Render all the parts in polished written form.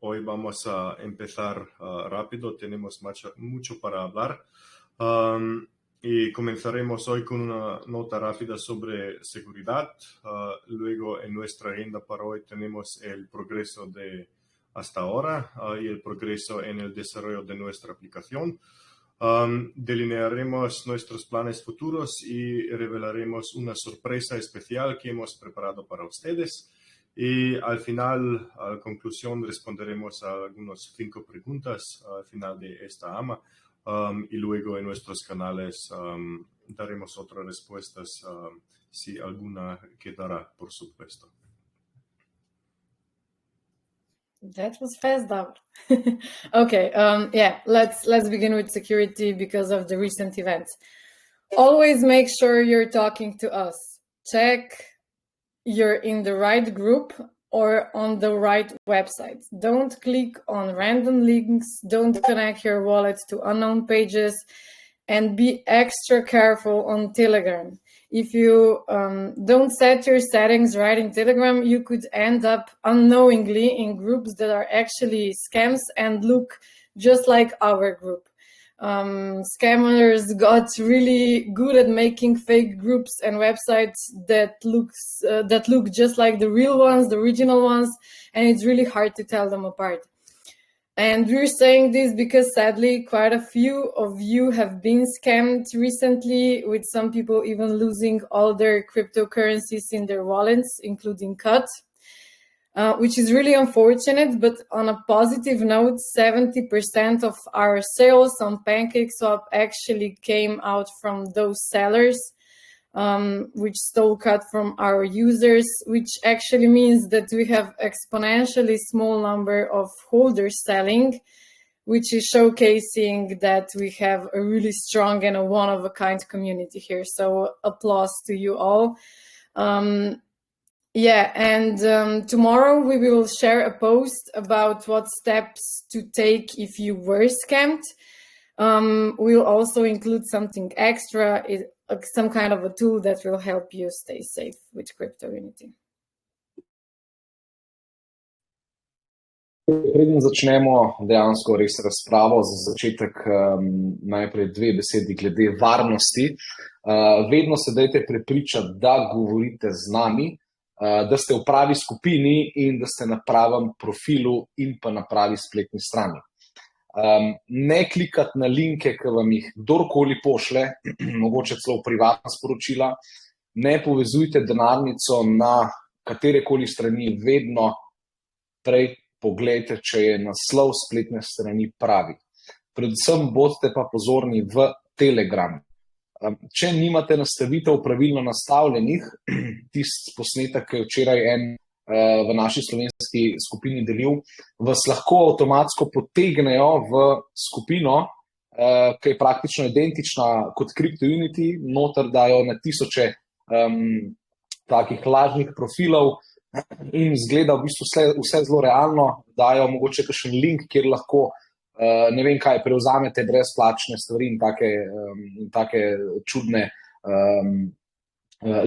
hoy vamos a empezar rápido, tenemos mucho para hablar. Y comenzaremos hoy con una nota rápida sobre seguridad. Luego en nuestra agenda para hoy tenemos el progreso de hasta ahora y el progreso en el desarrollo de nuestra aplicación. Delinearemos nuestros planes futuros y revelaremos una sorpresa especial que hemos preparado para ustedes. Y al final, a la conclusión, responderemos a algunas 5 preguntas al final de esta AMA. Y luego en nuestros canales daremos otras respuestas si alguna quedará, por supuesto. That was fast, David. Okay, yeah, let's begin with security because of the recent events. Always make sure you're talking to us. Check you're in the right group or on the right website. Don't click on random links, don't connect your wallet to unknown pages, and be extra careful on Telegram. If you don't set your settings right in Telegram, you could end up unknowingly in groups that are actually scams and look just like our group. Scammers got really good at making fake groups and websites that look just like the real ones, the original ones, and it's really hard to tell them apart. And we're saying this because sadly, quite a few of you have been scammed recently, with some people even losing all their cryptocurrencies in their wallets, including CUT, which is really unfortunate. But on a positive note, 70% of our sales on PancakeSwap actually came out from those sellers, which stole CUT from our users, which actually means that we have exponentially small number of holders selling, which is showcasing that we have a really strong and a one-of-a-kind community here. So applause to you all. Yeah, and tomorrow we will share a post about what steps to take if you were scammed. We'll also include something extra, some kind of a tool that will help you stay safe with CryptoUnity. Preden začnemo dejansko res razpravo, za začetek najprej 2 besedi glede varnosti. Vedno se dajte prepričati, da govorite z nami, da ste v pravi skupini in da ste na pravem profilu in pa na pravi spletni strani. Ne klikati na linke, ki vam jih kdorkoli pošle, mogoče celo privatna sporočila, ne povezujte denarnico na katerekoli strani, vedno prej pogledajte, če je naslov spletne strani pravi. Predvsem bodite pa pozorni v Telegram. Če nimate nastavitev pravilno nastavljenih, tisti posnetek, ki je včeraj v naši slovenski skupini delil, vas lahko avtomatsko potegnejo v skupino, ki je praktično identična kot CryptoUnity, noter dajo na tisoče takih lažnih profilov in izgleda v bistvu vse zelo realno, dajo mogoče kakšen link, kjer lahko ne vem kaj, prevzamete brezplačne stvari in take čudne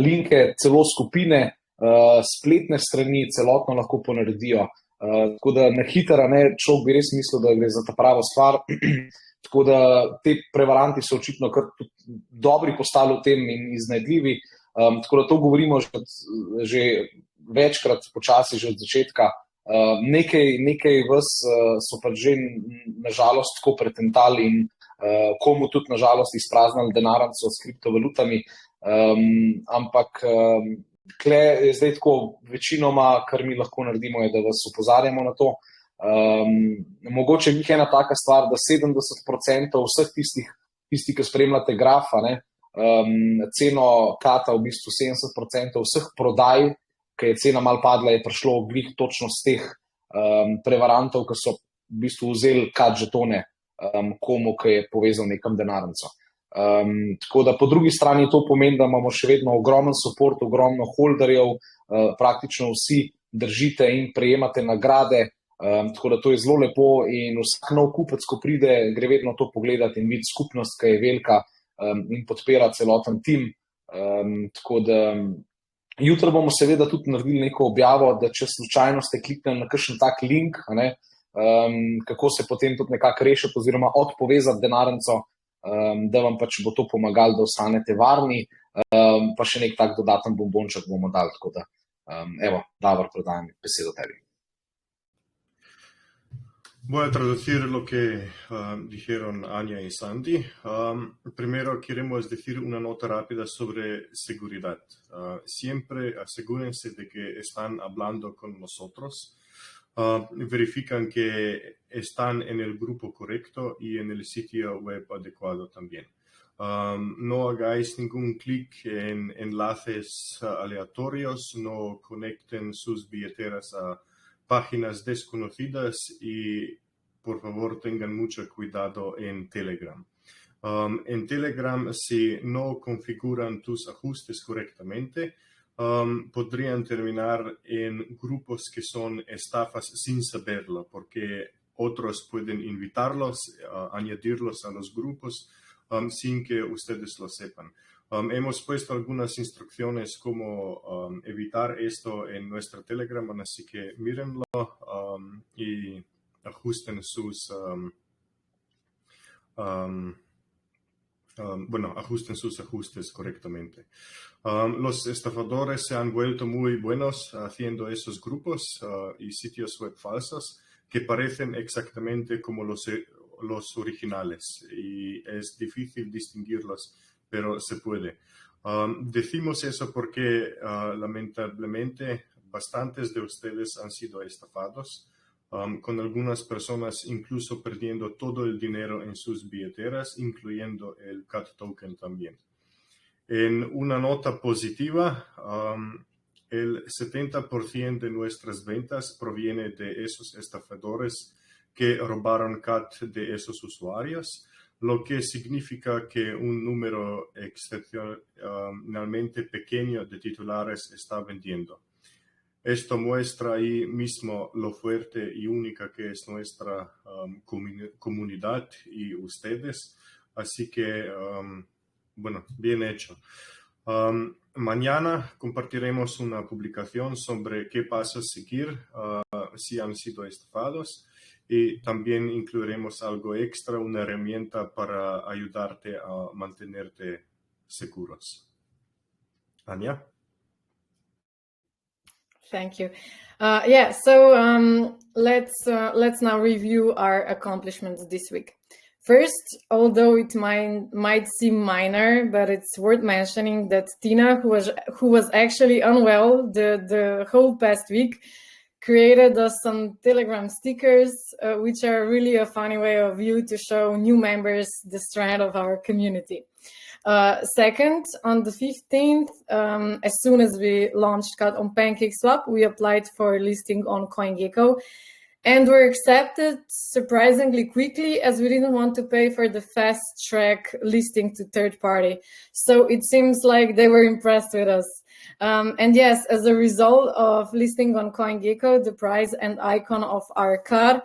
linke, celo skupine, spletne strani celotno lahko ponaredijo. Tako da na hitro, človek bi res mislil, da gre za ta pravo stvar. Tako da te prevaranti so očitno kar dobri postali v tem in iznajdljivi. Tako da to govorimo že večkrat počasi, že od začetka. Nekaj vas so pa že nažalost tako pretentali in komu tudi nažalost izpraznali denarnico s kriptovalutami, ampak tukaj je zdaj tako večinoma, kar mi lahko naredimo, je, da vas opozarjamo na to. Mogoče njih ena taka stvar, da 70% vseh tistih, ki spremljate grafa, ceno kata v bistvu 70% vseh prodaj, ki je cena malo padla, je prišlo glih točno z teh prevarantov, ki so v bistvu vzeli kat žetone komu, ki je povezal nekam denarnico. Tako da po drugi strani to pomeni, da imamo še vedno ogromen support, ogromno holderjev, praktično vsi držite in prejemate nagrade, tako da to je zelo lepo in vsak nov kupec, ko pride, gre vedno to pogledati in videti skupnost, ki je velika in podpira celoten tim. Tako da jutro bomo seveda tudi naredili neko objavo, da če slučajno ste kliknili na kakšen tak link, kako se potem tudi nekako rešiti oziroma odpovezati denarnico, da vam pač bo to pomagalo, da ostanete varni, pa še nek tak dodaten bombonček bomo dali, tako da, evo, Davor, predajam besedo tebi. Voy a traducir lo que dijeron Anya y Sandy. Primero queremos decir una nota rápida sobre seguridad. Siempre asegúrense de que están hablando con nosotros. Verifican que están en el grupo correcto y en el sitio web adecuado también. No hagáis ningún clic en enlaces aleatorios, no conecten sus billeteras a páginas desconocidas y por favor tengan mucho cuidado en Telegram. En Telegram, si no configuran tus ajustes correctamente, podrían terminar en grupos que son estafas sin saberlo, porque otros pueden invitarlos, añadirlos a los grupos sin que ustedes lo sepan. Hemos puesto algunas instrucciones cómo evitar esto en nuestra Telegram, así que mírenlo y ajusten sus ajusten sus ajustes correctamente. Los estafadores se han vuelto muy buenos haciendo esos grupos y sitios web falsos que parecen exactamente como los originales y es difícil distinguirlos, pero se puede. Decimos eso porque lamentablemente bastantes de ustedes han sido estafados, con algunas personas incluso perdiendo todo el dinero en sus billeteras, incluyendo el CAT token también. En una nota positiva, el 70% de nuestras ventas proviene de esos estafadores que robaron CAT de esos usuarios, lo que significa que un número excepcionalmente pequeño de titulares está vendiendo. Esto muestra ahí mismo lo fuerte y única que es nuestra comunidad y ustedes. Así que, bien hecho. Mañana compartiremos una publicación sobre qué pasos seguir si han sido estafados. Y también incluiremos algo extra, una herramienta para ayudarte a mantenerte seguros. Anya? Thank you. So let's now review our accomplishments this week. First, although it might seem minor, but it's worth mentioning that Tina, who was actually unwell the whole past week, created us some Telegram stickers, which are really a funny way of you to show new members the strength of our community. Second, on the 15th, as soon as we launched CAT on PancakeSwap, we applied for listing on CoinGecko and were accepted surprisingly quickly, as we didn't want to pay for the fast track listing to third party. So it seems like they were impressed with us. And yes, as a result of listing on CoinGecko, the price and icon of our card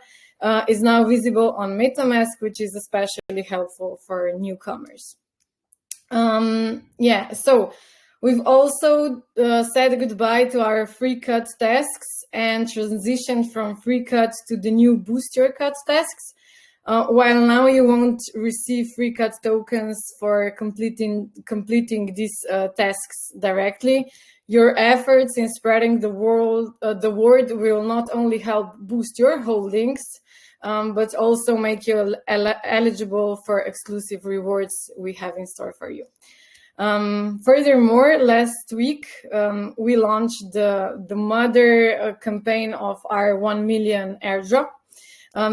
is now visible on MetaMask, which is especially helpful for newcomers. So we've also said goodbye to our free cut tasks and transitioned from free cut to the new Boost Your Cut tasks. While now you won't receive free cut tokens for completing these tasks directly, your efforts in spreading the word will not only help boost your holdings, but also make you eligible for exclusive rewards we have in store for you. Furthermore, last week, we launched the mother campaign of our 1 million airdrop.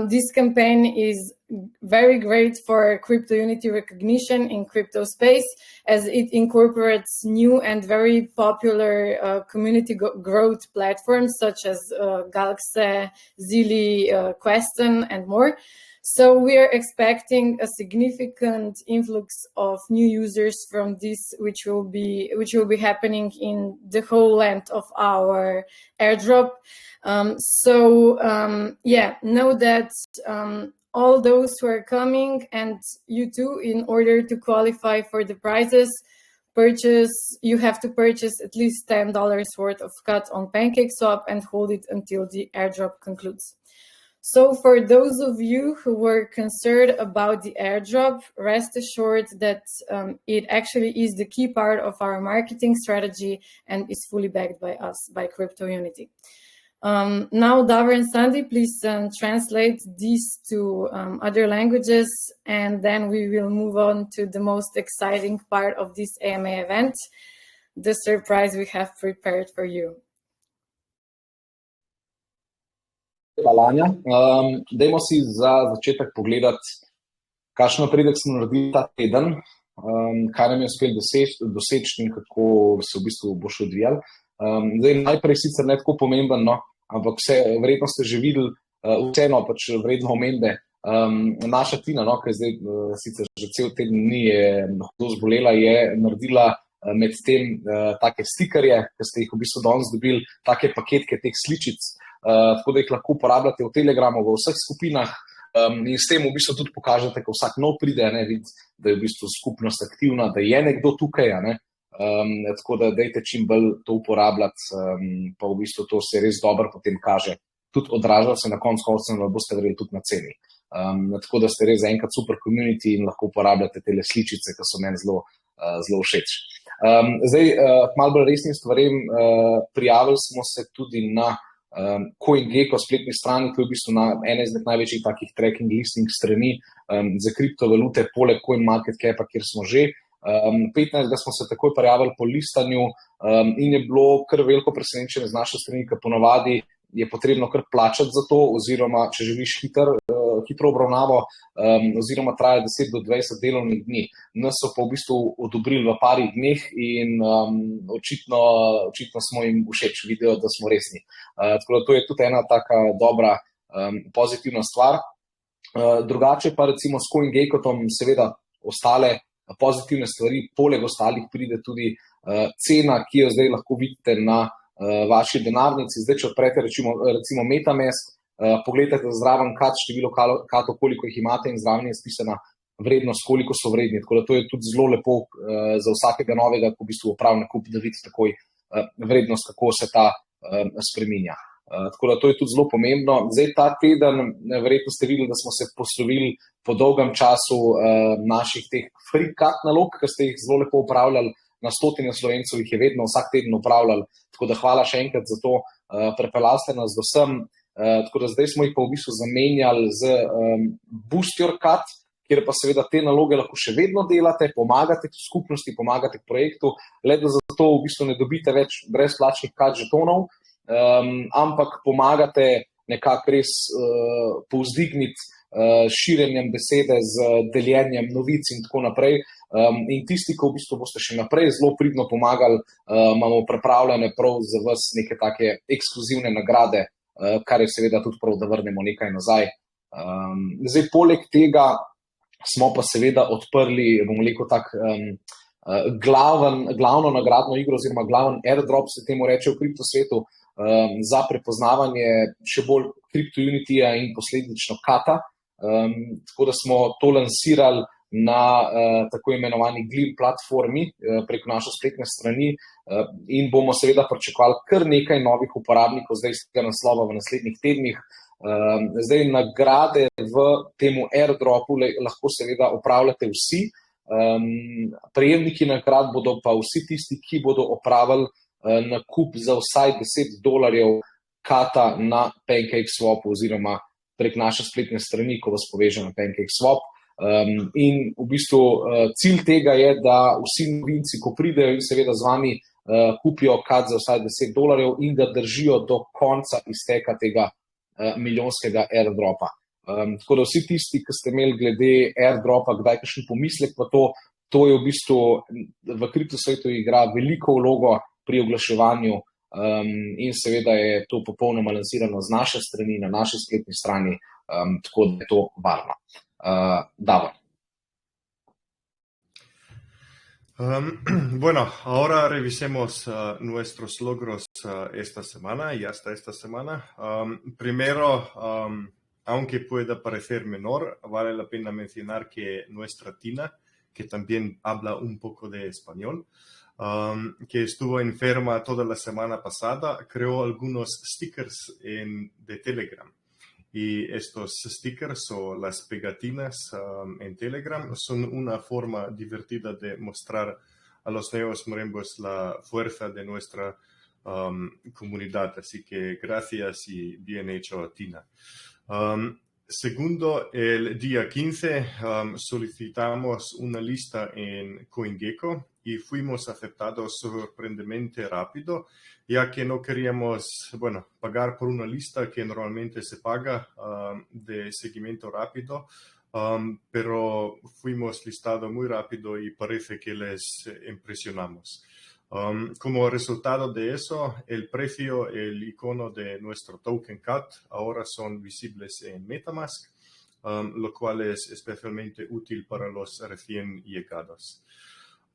This campaign is very great for CryptoUnity recognition in crypto space, as it incorporates new and very popular community growth platforms such as Galaxy, Zilli, Question, and more. So we are expecting a significant influx of new users from this, which will be happening in the whole length of our airdrop. Know that all those who are coming, and you too, in order to qualify for the prizes, you have to purchase at least $10 worth of CAT on PancakeSwap and hold it until the airdrop concludes. So for those of you who were concerned about the airdrop, rest assured that it actually is the key part of our marketing strategy and is fully backed by us, by CryptoUnity. Now, Davor and Sandy, please translate these to other languages, and then we will move on to the most exciting part of this AMA event, the surprise we have prepared for you. Hvala, Anja. Dajmo si za začetek pogledati, kakšen napredek smo naredili ta teden, kaj nam je uspelo doseči in kako se v bistvu bo še odvijalo. Zdaj, najprej sicer ne tako pomemben, no, ampak verjetno ste že videli, vseeno pač vredno omembe. Naša Tina, no, ki je zdaj sicer že cel teden dni je hudo zbolela, je naredila med tem take stikerje, ki ste jih v bistvu danes dobili, take paketke teh sličic, tako da jih lahko uporabljate v Telegramu, v vseh skupinah in s tem v bistvu tudi pokažete, ko vsak nov pride, vidi, da je v bistvu skupnost aktivna, da je nekdo tukaj, tako da dajte čim bolj to uporabljati, pa v bistvu to se res dobro potem kaže, tudi odraža se na koncu koncev, da boste verjeli tudi na ceni. Tako da ste res enkrat super community in lahko uporabljate tele sličice, ki so meni zelo všeč. Zdaj, malo bolj resnim stvarem, prijavili smo se tudi na CoinGecko spletni strani, ki je v bistvu ena izmed največjih takih tracking listing strani za kriptovalute, poleg CoinMarketCapa, kjer smo že. 15. smo se takoj prijavili po listanju in je bilo kar veliko presenečenje z naše strani, ker ponavadi je potrebno kar plačati za to, oziroma če želiš hitro obravnavo, oziroma traja 10 do 20 delovnih dni. Nas so pa v bistvu odobrili v parih dneh in očitno smo jim všeč, vidijo, da smo resni. Tako da to je tudi ena taka dobra, pozitivna stvar. Drugače pa recimo s CoinGeckom seveda ostale pozitivne stvari, poleg ostalih pride tudi cena, ki jo zdaj lahko vidite na vaši denarnici. Zdaj, če odprete recimo MetaMask, pogledajte zraven število katov, koliko jih imate in zraven je spisana vrednost, koliko so vredni. Tako da to je tudi zelo lepo za vsakega novega, ko v bistvu opravi nakup, da vidite takoj vrednost, kako se ta spreminja. Tako da to je tudi zelo pomembno. Zdaj ta teden, verjetno ste videli, da smo se poslovili po dolgem času naših teh free cut nalog, ki ste jih zelo lepo upravljali. Na stotine Slovencev jih je vedno vsak teden upravljali, tako da hvala še enkrat za to, pripeljali ste nas do sem, tako da zdaj smo jih pa v bistvu zamenjali z Boost Your Cut, kjer pa seveda te naloge lahko še vedno delate, pomagate skupnosti, pomagate projektu, le da zato v bistvu ne dobite več brezplačnih cut žetonov, ampak pomagate nekako res povzdigniti širjenjem besede z deljenjem novic in tako naprej. In tisti, ki v bistvu boste še naprej zelo pridno pomagali, imamo pripravljene prav za vas neke take ekskluzivne nagrade, kar je seveda tudi prav, da vrnemo nekaj nazaj. Zdaj, poleg tega smo pa seveda odprli, bomo rekel tak, glavno nagradno igro oziroma glaven airdrop, se temu reče v kriptosvetu, za prepoznavanje še bolj CryptoUnityja in posledično Kata. Tako da smo to lansirali na tako imenovani Gleam platformi preko naše spletne strani in bomo seveda pričakovali kar nekaj novih uporabnikov zdaj iz tega naslova v naslednjih tednih. Zdaj, nagrade v temu airdropu lahko seveda upravljate vsi. Prejemniki nagrad bodo pa vsi tisti, ki bodo opravili nakup za vsaj $10 Kata na PancakeSwapu oziroma prek naše spletne strani, ko vas poveže na PancakeSwap. In v bistvu cilj tega je, da vsi novinci, ko pridejo in seveda z vami kupijo Kat za vsaj $10 in ga držijo do konca izteka tega milijonskega airdropa. Tako da vsi tisti, ki ste imeli glede airdropa, kdaj kakšen pomislek pa to je v bistvu v kriptosvetu igra veliko vlogo pri oglaševanju in seveda je to popolnoma lansirano z naše strani, na naši spletni strani, tako da je to varno. Davor. Bueno, ahora revisemos nuestros logros esta semana y hasta esta semana. Primero, aunque pueda parecer menor, vale la pena mencionar que nuestra Tina, que también habla un poco de español, que estuvo enferma toda la semana pasada, creó algunos stickers de Telegram. Y estos stickers o las pegatinas en Telegram son una forma divertida de mostrar a los nuevos miembros la fuerza de nuestra comunidad. Así que gracias y bien hecho, Tina. Segundo, el día 15 solicitamos una lista en CoinGecko y fuimos aceptados sorprendentemente rápido, ya que no queríamos, pagar por una lista que normalmente se paga de seguimiento rápido, pero fuimos listados muy rápido y parece que les impresionamos. Como resultado de eso, el precio, el icono de nuestro token CAT ahora son visibles en MetaMask, lo cual es especialmente útil para los recién llegados.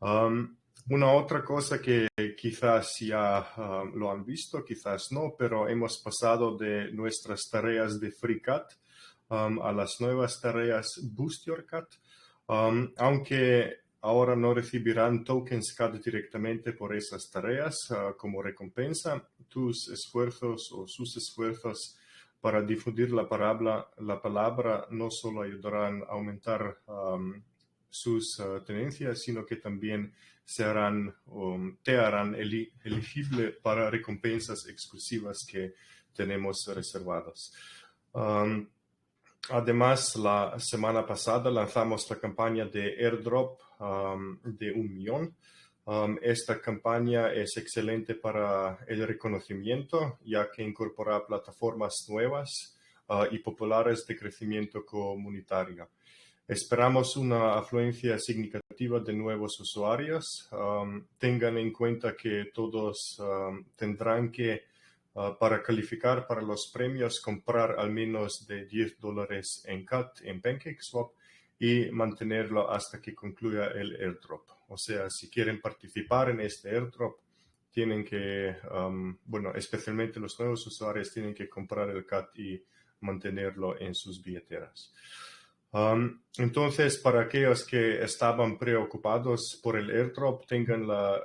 Una otra cosa que quizás ya lo han visto, quizás no, pero hemos pasado de nuestras tareas de FreeCAT a las nuevas tareas Boost Your CAT, aunque ahora no recibirán tokens CAD directamente por esas tareas como recompensa. Tus esfuerzos o sus esfuerzos para difundir la palabra no solo ayudarán a aumentar sus tenencias, sino que también te harán elegible para recompensas exclusivas que tenemos reservadas. Además, la semana pasada lanzamos la campaña de airdrop de 1 millón. Esta campaña es excelente para el reconocimiento, ya que incorpora plataformas nuevas y populares de crecimiento comunitario. Esperamos una afluencia significativa de nuevos usuarios. Tengan en cuenta que todos tendrán que, para calificar para los premios, comprar al menos de $10 en CAT en PancakeSwap y mantenerlo hasta que concluya el airdrop. O sea, si quieren participar en este airdrop, tienen que, especialmente los nuevos usuarios, tienen que comprar el CAT y mantenerlo en sus billeteras. Entonces, para aquellos que estaban preocupados por el airdrop, tengan la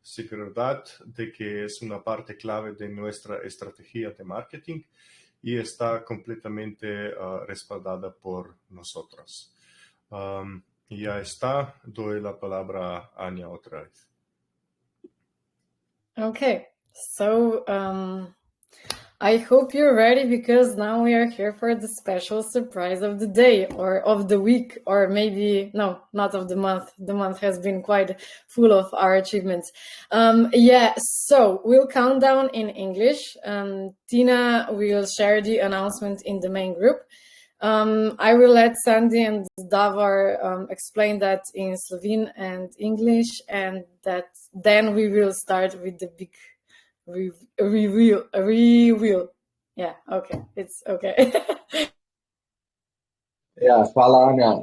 seguridad de que es una parte clave de nuestra estrategia de marketing y está completamente respaldada por nosotros. Y ya está, doy la palabra a Anya otra vez. Okay, so I hope you're ready, because now we are here for the special surprise of the day or of the week, or maybe, no, not of the month. The month has been quite full of our achievements. So we'll count down in English. Tina will share the announcement in the main group. I will let Sandy and Davor explain that in Slovene and English, and then we will start with the big reveal. Yeah, okay, it's okay. Ja, hvala, Anja.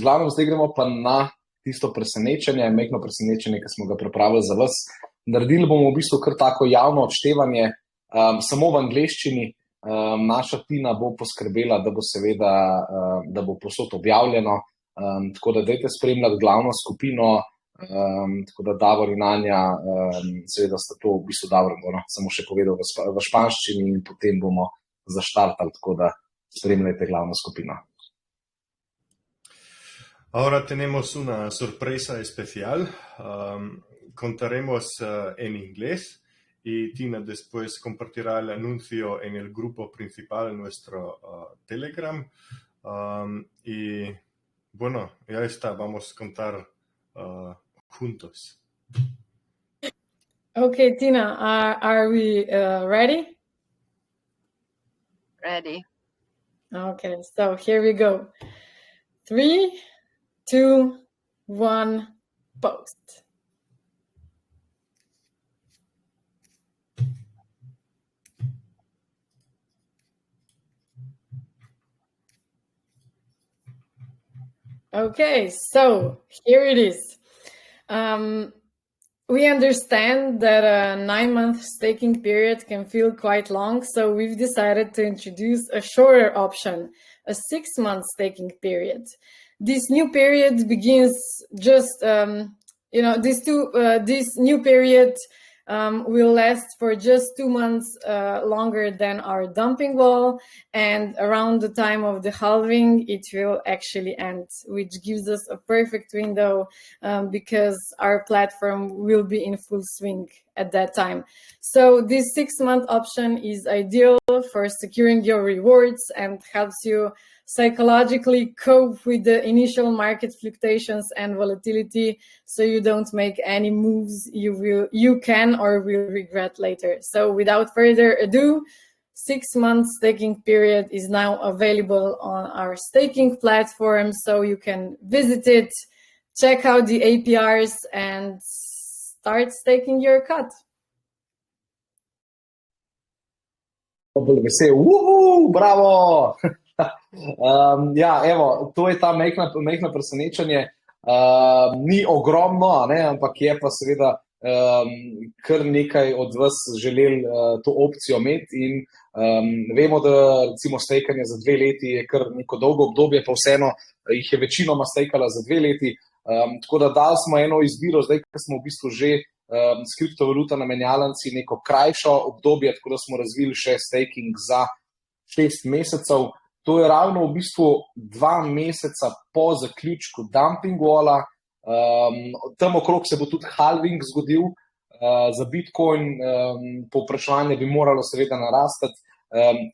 Glavno, zdaj gremo pa na tisto presenečenje, majhno presenečenje, ki smo ga pripravili za vas. Naredili bomo v bistvu kar tako javno odštevanje, samo v angleščini. Naša Tina bo poskrbela, da bo seveda, da bo povsod objavljeno, tako da dajte spremljati glavno skupino, tako da Davor in Anja, seveda sta to v bistvu Davor, samo še povedal v španščini in potem bomo zaštartali, tako da spremljajte glavno skupino. Ahora tenemos una sorpresa especial. Contaremos en inglés y Tina después compartirá el anuncio en el grupo principal en nuestro Telegram. Y bueno, ya está, vamos a contar juntos. Okay, Tina, are we ready? Ready. Okay, so here we go. 3, 2, 1, post. Okay, so here it is. We understand that a 9-month staking period can feel quite long, so we've decided to introduce a shorter option, a 6-month staking period. This new period begins just, this new period will last for just 2 months longer than our dumping wall, and around the time of the halving it will actually end, which gives us a perfect window because our platform will be in full swing at that time. So this 6-month option is ideal for securing your rewards and helps you psychologically cope with the initial market fluctuations and volatility, so you don't make any moves you can or will regret later. So without further ado, 6 months staking period is now available on our staking platform, so you can visit it, check out the APRs, and start staking your cut. Vesel, bravo! Ja, evo, to je ta majhno presenečenje. Ni ogromno, ampak je pa seveda kar nekaj od vas želeli to opcijo imeti in vemo, da recimo stekanje za 2 leti je kar neko dolgo obdobje, pa vseeno jih je večinoma stekala za 2 leti. Tako da dali smo eno izbiro, zdaj, ko smo v bistvu že s kriptovaluta na menjalnici neko krajšo obdobje, tako da smo razvili še staking za 6 mesecev. To je ravno v bistvu 2 meseca po zaključku dumping walla. Tam okrog se bo tudi halving zgodil. Za Bitcoin povpraševanje bi moralo seveda narastati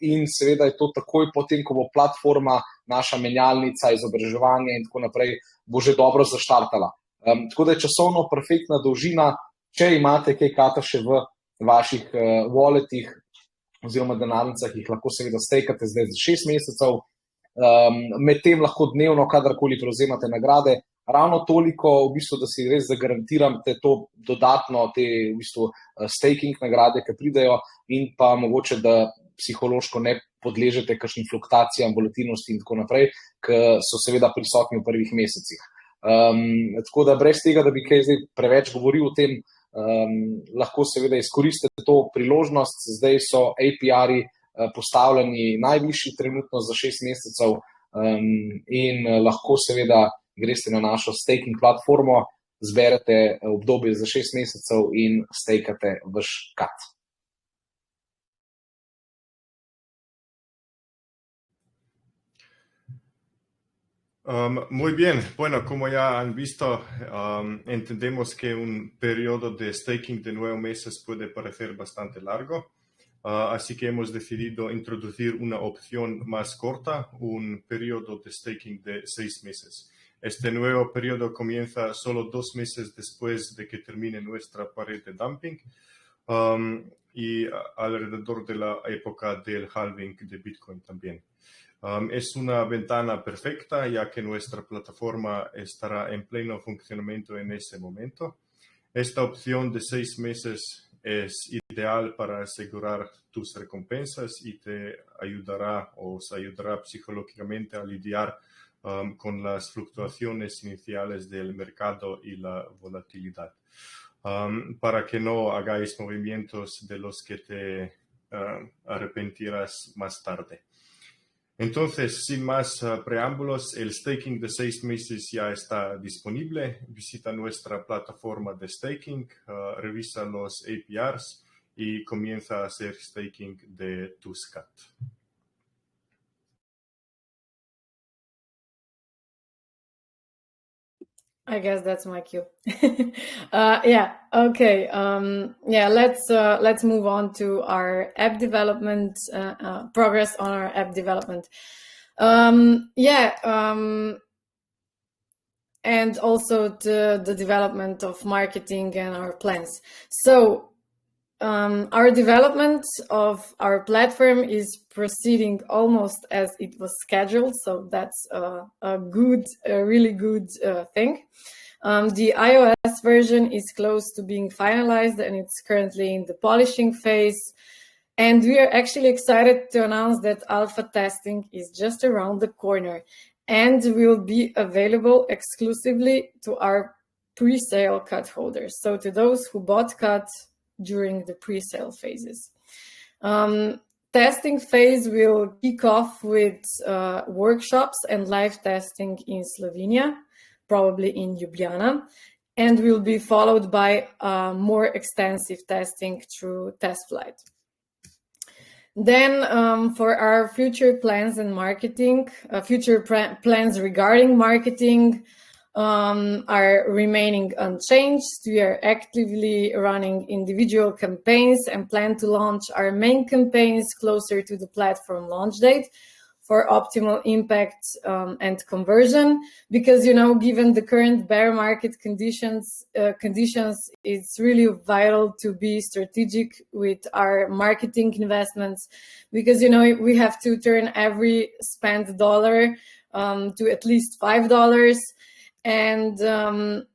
in seveda je to takoj potem, ko bo platforma, naša menjalnica, izobraževanje in tako naprej, bo že dobro zaštartala. Tako da je časovno perfektna dolžina, če imate kaj kata še v vaših walletih oziroma denarnicah, jih lahko seveda stekate zdaj za 6 mesecev, medtem lahko dnevno, kadarkoli prevzemate nagrade, ravno toliko, v bistvu, da si res zagarantirate to dodatno, te v bistvu staking nagrade, ki pridejo, in pa mogoče, da psihološko ne podležete kakšnim fluktuacijam, volatilnosti in tako naprej, ki so seveda prisotni v prvih mesecih. Tako da brez tega, da bi kaj zdaj preveč govoril o tem, lahko seveda izkoristite to priložnost. Zdaj so APR-i postavljeni najvišji trenutno za 6 mesecev in lahko seveda greste na našo staking platformo, zberete obdobje za 6 mesecev in stakate vaš kat. Muy bien, bueno, como ya han visto, entendemos que un periodo de staking de 9 meses puede parecer bastante largo, así que hemos decidido introducir una opción más corta, un periodo de staking de 6 meses. Este nuevo periodo comienza solo 2 meses después de que termine nuestra pared de dumping y alrededor de la época del halving de Bitcoin también. Es una ventana perfecta, ya que nuestra plataforma estará en pleno funcionamiento en ese momento. Esta opción de 6 meses es ideal para asegurar tus recompensas y te ayudará o os ayudará psicológicamente a lidiar con las fluctuaciones iniciales del mercado y la volatilidad, para que no hagáis movimientos de los que te arrepentirás más tarde. Entonces, sin más preámbulos, el staking de 6 meses ya está disponible. Visita nuestra plataforma de staking, revisa los APRs y comienza a hacer staking de tus cat. I guess that's my cue. Yeah. Okay. Let's move on to our app development, progress on our app development. And also the development of marketing and our plans. So our development of our platform is proceeding almost as it was scheduled, so that's a really good thing. The iOS version is close to being finalized and it's currently in the polishing phase. And we are actually excited to announce that alpha testing is just around the corner and will be available exclusively to our pre-sale cut holders. So to those who bought cut during the pre-sale phases. Testing phase will kick off with workshops and live testing in Slovenia, probably in Ljubljana. and will be followed by more extensive testing through test flight. Then for our future plans and marketing, plans regarding marketing are remaining unchanged. We are actively running individual campaigns and plan to launch our main campaigns closer to the platform launch date for optimal impact and conversion, because, you know, given the current bear market conditions, it's really vital to be strategic with our marketing investments, because, you know, we have to turn every spent dollar to at least $5, and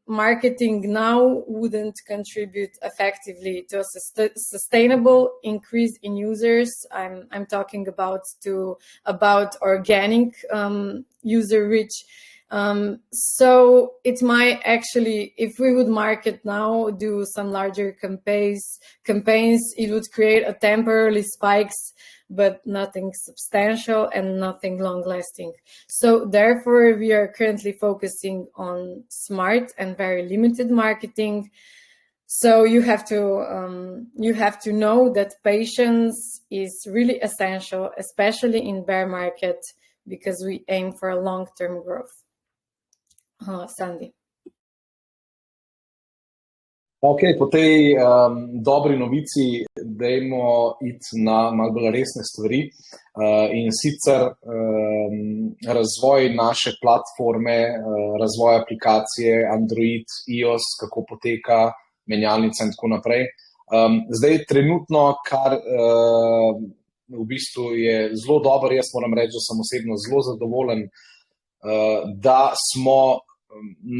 marketing now wouldn't contribute effectively to a sustainable increase in users. I'm talking about organic user reach. So it might actually, if we would market now, do some larger campaigns, it would create a temporary spikes, but nothing substantial and nothing long-lasting. So therefore, we are currently focusing on smart and very limited marketing. So you have to know that patience is really essential, especially in bear market, because we aim for a long-term growth. Sandy. Ok, po tej dobri novici dajmo iti na malo bolj resne stvari, in sicer razvoj naše platforme, razvoj aplikacije, Android, iOS, kako poteka, menjalnica in tako naprej. Zdaj trenutno, kar v bistvu je zelo dobro, jaz moram reči, da sem osebno zelo zadovoljen, da smo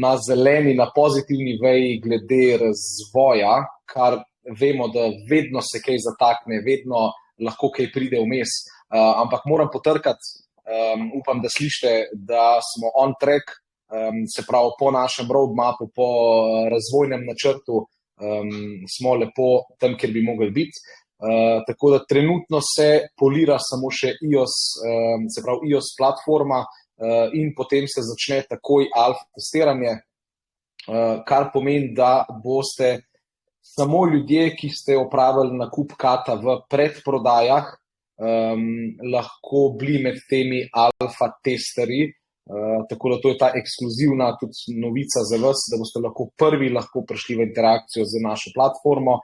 na zeleni, na pozitivni veji glede razvoja, kar vemo, da vedno se kaj zatakne, vedno lahko kaj pride vmes, ampak moram potrkati, upam, da slišite, da smo on track, se pravi po našem roadmapu, po razvojnem načrtu, smo lepo tam, kjer bi mogli biti. Tako da trenutno se polira samo še iOS, se pravi iOS platforma, in potem se začne takoj alfa testiranje, kar pomeni, da boste samo ljudje, ki ste opravili nakup kata v predprodajah, lahko bili med temi alfa testerji, tako da to je ta ekskluzivna tudi novica za vas, da boste lahko prvi prišli v interakcijo z našo platformo.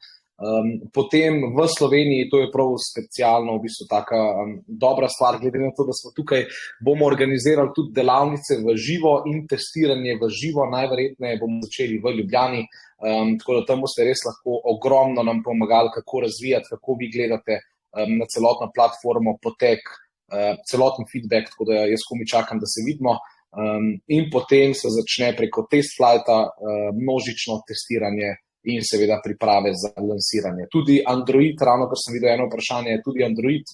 Potem v Sloveniji, to je prav specialno, v bistvu taka dobra stvar, glede na to, da smo tukaj, bomo organizirali tudi delavnice v živo in testiranje v živo, najverjetneje bomo začeli v Ljubljani, tako da tam boste res lahko ogromno nam pomagali, kako razvijati, kako vi gledate na celotno platformo, potek, celoten feedback, tako da jaz komaj čakam, da se vidimo, in potem se začne preko test flighta množično testiranje in seveda priprave za lansiranje. Tudi Android, ravno kar sem videl eno vprašanje, tudi Android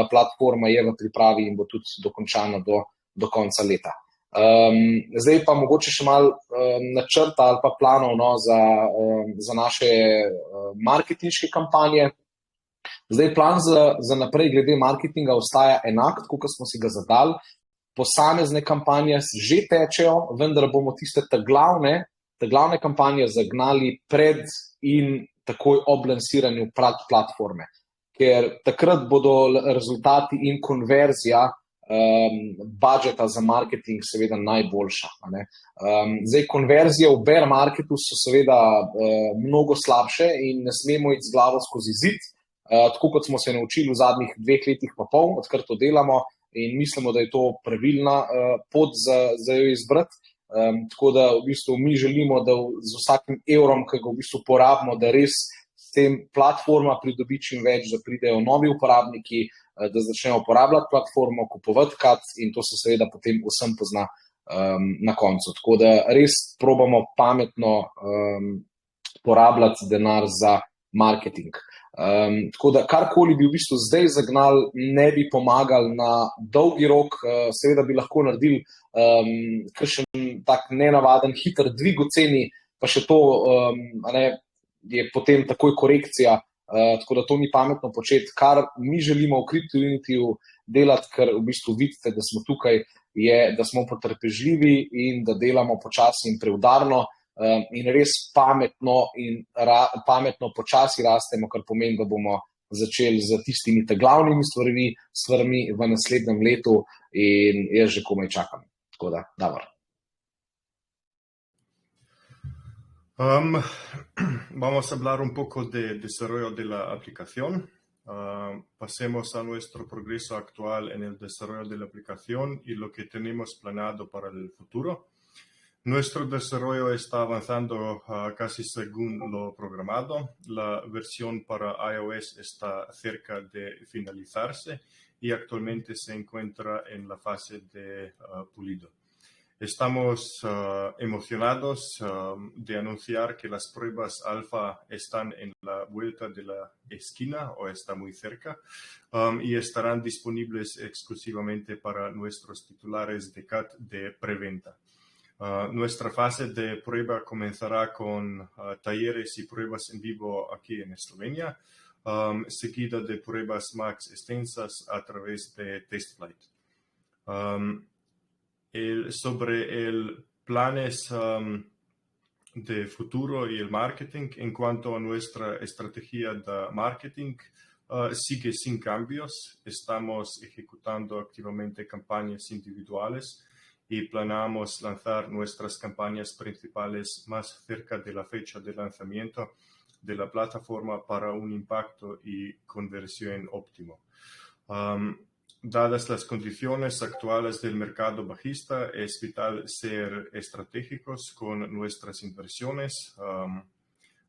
platforma je v pripravi in bo tudi dokončana do konca leta. Zdaj pa mogoče še malo načrta ali pa planov za naše marketinške kampanje. Zdaj plan za naprej glede marketinga ostaja enak, tako kot smo si ga zadali. Posamezne kampanje že tečejo, vendar bomo tiste glavne kampanje zagnali pred in takoj ob lansiranju platforme, ker takrat bodo rezultati in konverzija budžeta za marketing seveda najboljša. Zdaj, konverzije v bear marketu so seveda mnogo slabše in ne smemo iti z glavo skozi zid, tako kot smo se naučili v zadnjih 2 letih pa pol, odkar to delamo, in mislimo, da je to pravilna pot za jo izbrati. Tako da v bistvu mi želimo, da z vsakim evrom, ki ga v bistvu porabimo, da res s tem platforma pridobi čim več, da pridejo novi uporabniki, da začnejo uporabljati platformo, kupovati kat, in to se seveda potem vsem pozna na koncu. Tako da res probamo pametno porabljati denar za marketing. Tako da karkoli bi v bistvu zdaj zagnali, ne bi pomagali na dolgi rok, seveda bi lahko naredili kakšen tak nenavaden, hiter dvig v ceni, pa še to je potem takoj korekcija, tako da to ni pametno početi. Kar mi želimo v CryptoUnityju delati, ker v bistvu vidite, da smo tukaj, je, da smo potrpežljivi in da delamo počasi in preudarno. in res pametno pametno počasi rastemo, kar pomeni, da bomo začeli z tistimi glavnimi stvarmi v naslednjem letu in jaz že komaj čakam. Tako da, Davor. Vamos a hablar un poco de desarrollo de la aplicación. Pasemos a nuestro progreso actual en el desarrollo de la aplicación y lo que tenemos planeado para el futuro. Nuestro desarrollo está avanzando casi según lo programado. La versión para iOS está cerca de finalizarse y actualmente se encuentra en la fase de pulido. Estamos emocionados de anunciar que las pruebas alfa están en la vuelta de la esquina o está muy cerca y estarán disponibles exclusivamente para nuestros titulares de CAT de preventa. Nuestra fase de prueba comenzará con talleres y pruebas en vivo aquí en Eslovenia, seguida de pruebas más extensas a través de TestFlight. Sobre el planes de futuro y el marketing, en cuanto a nuestra estrategia de marketing, sigue sin cambios. Estamos ejecutando activamente campañas individuales y planeamos lanzar nuestras campañas principales más cerca de la fecha de lanzamiento de la plataforma para un impacto y conversión óptimo. Dadas las condiciones actuales del mercado bajista, es vital ser estratégicos con nuestras inversiones.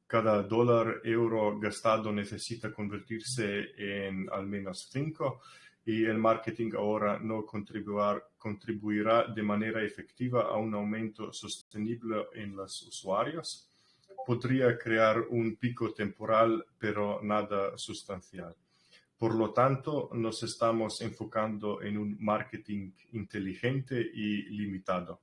Cada dólar, euro gastado necesita convertirse en al menos 5 y el marketing ahora no contribuirá de manera efectiva a un aumento sostenible en los usuarios. Podría crear un pico temporal, pero nada sustancial. Por lo tanto, nos estamos enfocando en un marketing inteligente y limitado.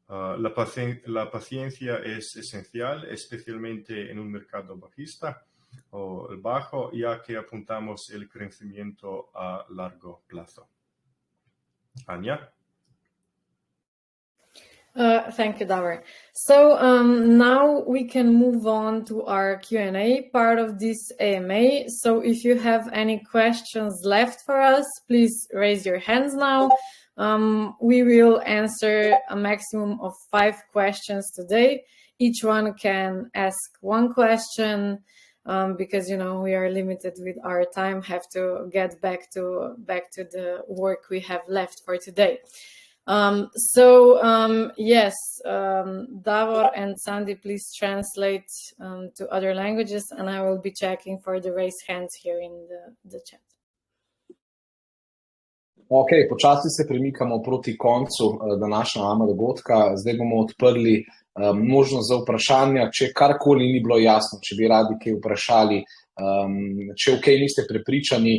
La paciencia es esencial, especialmente en un mercado bajista o bajo, ya que apuntamos el crecimiento a largo plazo. Anja? Thank you, Davor. So now we can move on to our Q&A part of this AMA. So if you have any questions left for us, please raise your hands now. We will answer a maximum of 5 questions today. Each one can ask 1 question because, you know, we are limited with our time, have to get back to the work we have left for today. Yes, Davor and Sandy, please translate to other languages, and I will be checking for the raised hands here in the chat. Ok, počasi se premikamo proti koncu današnjega AMA dogodka. Zdaj bomo odprli možnost za vprašanja. Če karkoli ni bilo jasno, če bi radi kaj vprašali, če v kaj niste prepričani,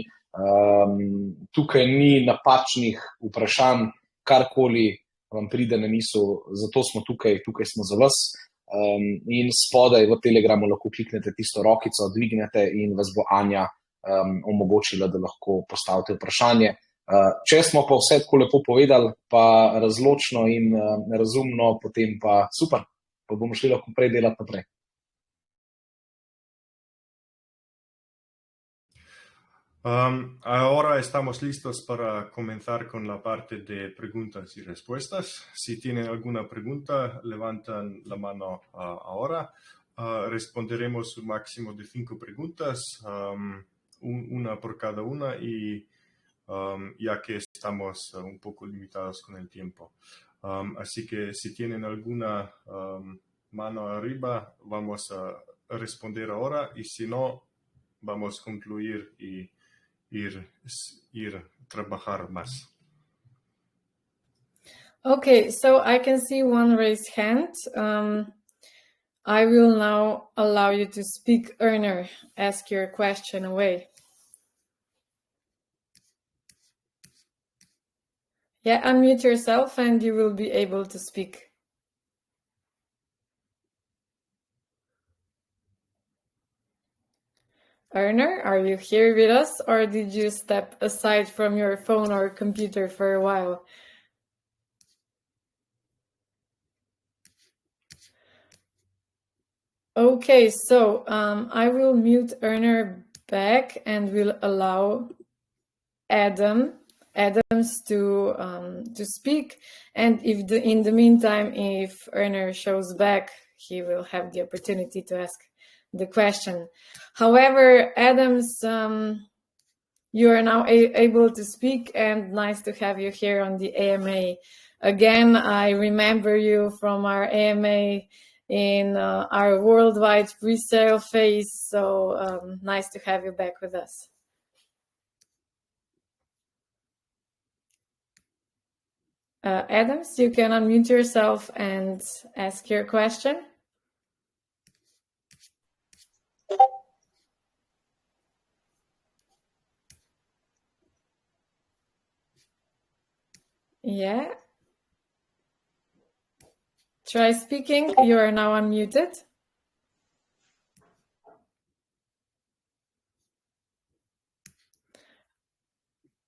tukaj ni napačnih vprašanj, karkoli vam pride na misel, zato smo tukaj smo za vas. In spodaj v Telegramu lahko kliknete tisto rokico, dvignete in vas bo Anja omogočila, da lahko postavite vprašanje. Če smo pa vse tako lepo povedali, pa razločno in razumno, potem pa super, pa bomo šli lahko prej delati naprej. Ahora estamos listos para comenzar con la parte de preguntas y respuestas. Si tienen alguna pregunta, levantan la mano ahora. Responderemos un máximo de 5 preguntas, una por cada una, y ya que estamos un poco limitados con el tiempo. Así que si tienen alguna mano arriba, vamos a responder ahora, y si no, vamos a concluir y ir trabajar más. Okay, so I can see one raised hand. I will now allow you to speak, Erner. Ask your question away. Yeah, unmute yourself and you will be able to speak. Erner, are you here with us, or did you step aside from your phone or computer for a while? Okay, so I will mute Erner back and will allow Adams to speak. And if in the meantime, if Erner shows back, he will have the opportunity to ask the question. However, Adams, you are now able to speak, and nice to have you here on the AMA. Again, I remember you from our AMA in our worldwide pre-sale phase, so nice to have you back with us. Adams, you can unmute yourself and ask your question. Yeah. Try speaking. You are now unmuted.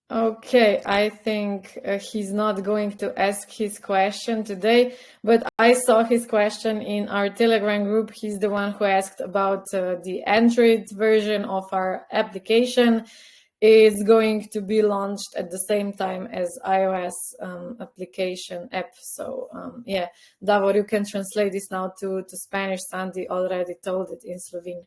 Okay, I think he's not going to ask his question today, but I saw his question in our Telegram group. He's the one who asked about the Android version of our application. Is going to be launched at the same time as iOS application app. So yeah, Davor, you can translate this now to Spanish. Sandy already told it in Slovene.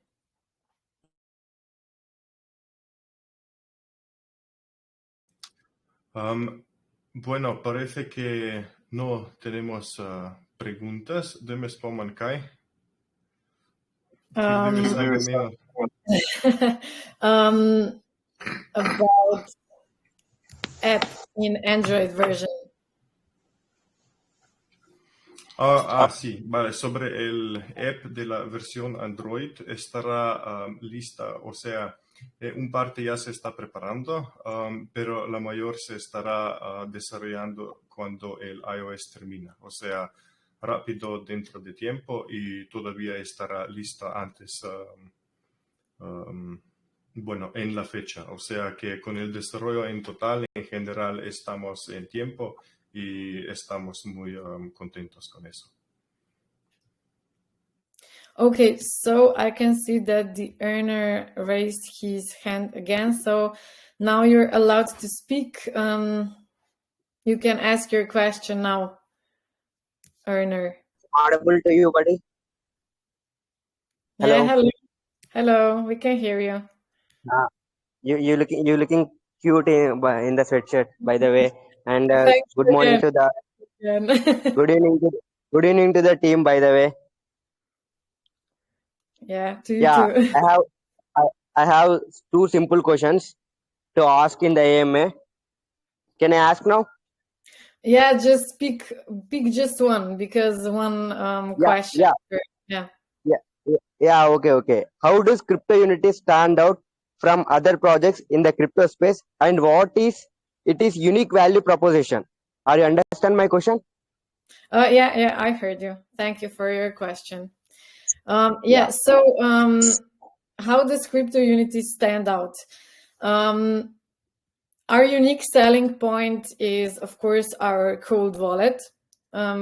Bueno, parece que no tenemos preguntas. Deme spomnim kaj. About app in Android version. Sí, vale, sobre el app de la versión Android estará lista, o sea, un parte ya se está preparando, pero la mayor se estará desarrollando cuando el iOS termina, o sea, rápido dentro de tiempo y todavía estará lista antes, bueno, en la fecha, o sea que con el desarrollo en total, en general, estamos en tiempo y estamos muy contentos con eso. Okay, so I can see that the earner raised his hand again. So now you're allowed to speak. You can ask your question now, earner. Audible to you, buddy? Hello? Yeah, hello. Hello, we can hear you. You looking cute in the sweatshirt, by the way. And good morning again. to the good evening to the team, by the way. Yeah, to you too. I have two simple questions to ask in the AMA. Can I ask now? Yeah, just pick just one, because one question. Yeah. Okay. How does CryptoUnity stand out from other projects in the crypto space, and what is its unique value proposition? Are you understand my question? Yeah, I heard you. Thank you for your question. So how does CryptoUnity stand out? Our unique selling point is, of course, our cold wallet,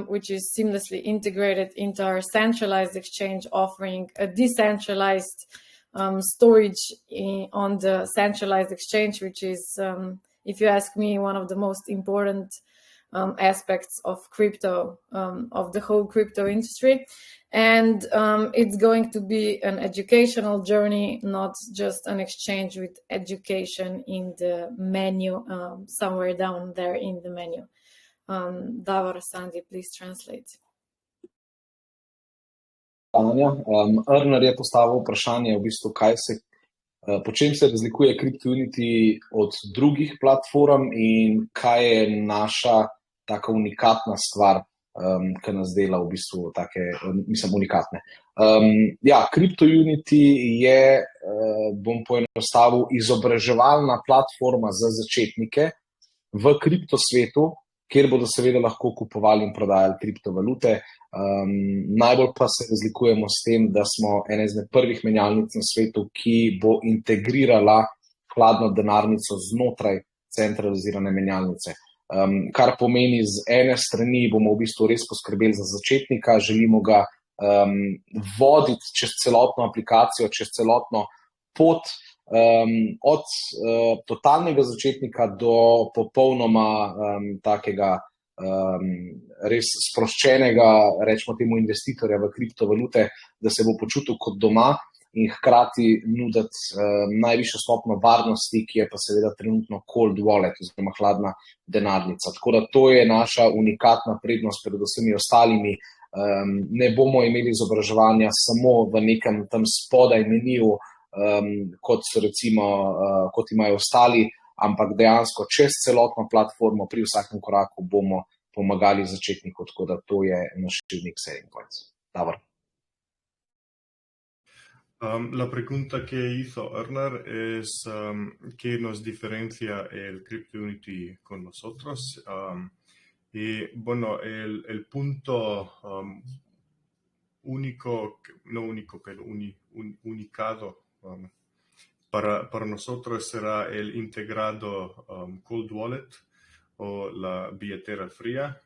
which is seamlessly integrated into our centralized exchange, offering a decentralized storage on the centralized exchange, which is, if you ask me, one of the most important aspects of crypto, of the whole crypto industry. And it's going to be an educational journey, not just an exchange with education in the menu, somewhere down there in the menu. Davor, Sandy, please translate. Erner je postavil vprašanje, v bistvu, po čem se razlikuje CryptoUnity od drugih platform in kaj je naša taka unikatna stvar, ki nas dela v bistvu unikatne. CryptoUnity je, bom poenostavil, izobraževalna platforma za začetnike v kriptosvetu, kjer bodo seveda lahko kupovali in prodajali kriptovalute. Najbolj pa se razlikujemo s tem, da smo ena izmed prvih menjalnic na svetu, ki bo integrirala hladno denarnico znotraj centralizirane menjalnice. Kar pomeni, z ene strani bomo v bistvu res poskrbeli za začetnika, želimo ga voditi čez celotno aplikacijo, čez celotno pot, od totalnega začetnika do popolnoma takega res sproščenega, rečemo temu, investitorja v kriptovalute, da se bo počutil kot doma in hkrati nuditi najvišjo stopnjo varnosti, ki je pa seveda trenutno cold wallet oziroma hladna denarnica. Tako da to je naša unikatna prednost pred vsemi ostalimi. Ne bomo imeli izobraževanja samo v nekem tam spodaj meniju, kot so recimo, kot imajo ostali, ampak dejansko čez celotno platformo pri vsakem koraku bomo pomagali začetniku, tako da to je naš unique selling points. Davor. La pregunta que hizo Erner es ¿qué nos diferencia el CryptoUnity con nosotros? Y bueno, el punto único, no único, pero unicado para nosotros será el integrado cold wallet o la billetera fría.